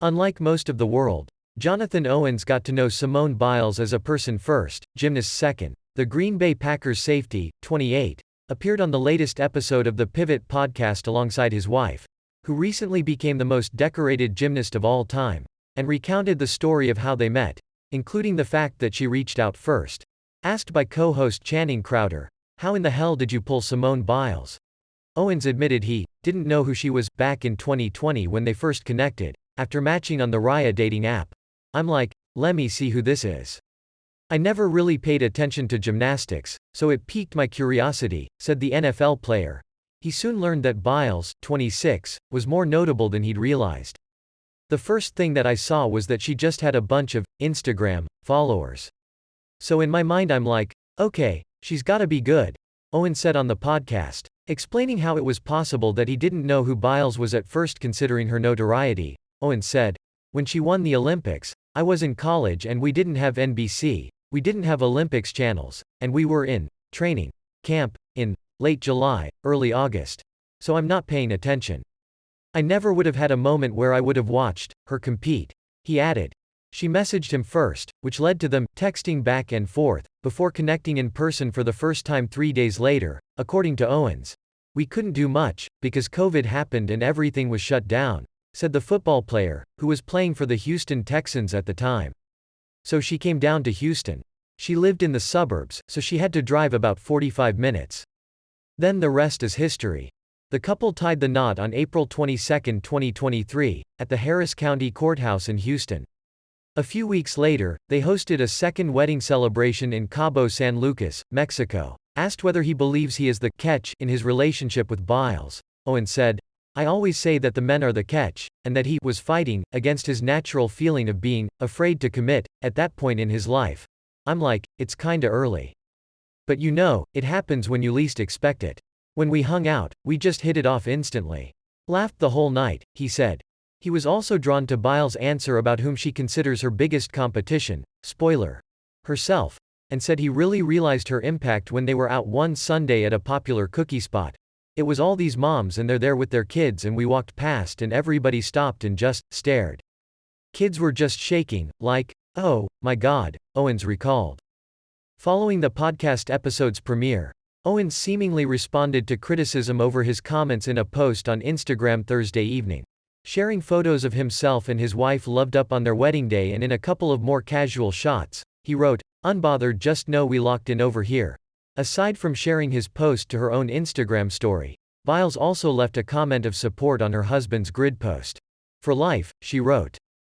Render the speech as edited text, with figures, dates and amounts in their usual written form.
Unlike most of the world, Jonathan Owens got to know Simone Biles as a person first, gymnast second. The Green Bay Packers safety, 28, appeared on the latest episode of the Pivot podcast alongside his wife, who recently became the most decorated gymnast of all time, and recounted the story of how they met, including the fact that she reached out first. Asked by co-host Channing Crowder, "How in the hell did you pull Simone Biles?" Owens admitted he didn't know who she was back in 2020 when they first connected, after matching on the Raya dating app. "I'm like, let me see who this is. I never really paid attention to gymnastics, so it piqued my curiosity," said the NFL player. He soon learned that Biles, 26, was more notable than he'd realized. "The first thing that I saw was that she just had a bunch of Instagram followers. So in my mind I'm like, okay, she's gotta be good," Owens said on the podcast, explaining how it was possible that he didn't know who Biles was at first considering her notoriety. Owens said, "When she won the Olympics, I was in college and we didn't have NBC, we didn't have Olympics channels, and we were in training camp in late July, early August. So I'm not paying attention. I never would have had a moment where I would have watched her compete," he added. She messaged him first, which led to them texting back and forth, before connecting in person for the first time 3 days later, according to Owens. "We couldn't do much, because COVID happened and everything was shut down," said the football player, who was playing for the Houston Texans at the time. "So she came down to Houston. She lived in the suburbs, so she had to drive about 45 minutes. Then the rest is history." The couple tied the knot on April 22, 2023, at the Harris County Courthouse in Houston. A few weeks later, they hosted a second wedding celebration in Cabo San Lucas, Mexico. Asked whether he believes he is the catch in his relationship with Biles, Owens said, "I always say that the men are the catch, and that he was fighting against his natural feeling of being afraid to commit at that point in his life. I'm like, it's kinda early. But you know, it happens when you least expect it. When we hung out, we just hit it off instantly. Laughed the whole night," he said. He was also drawn to Biles' answer about whom she considers her biggest competition, spoiler, herself, and said he really realized her impact when they were out one Sunday at a popular cookie spot. "It was all these moms and they're there with their kids and we walked past and everybody stopped and just stared. Kids were just shaking, like, oh, my God," Owens recalled. Following the podcast episode's premiere, Owens seemingly responded to criticism over his comments in a post on Instagram Thursday evening. Sharing photos of himself and his wife loved up on their wedding day and in a couple of more casual shots, he wrote, "Unbothered, just know we locked in over here." Aside from sharing his post to her own Instagram story, Biles also left a comment of support on her husband's grid post. "For life," she wrote.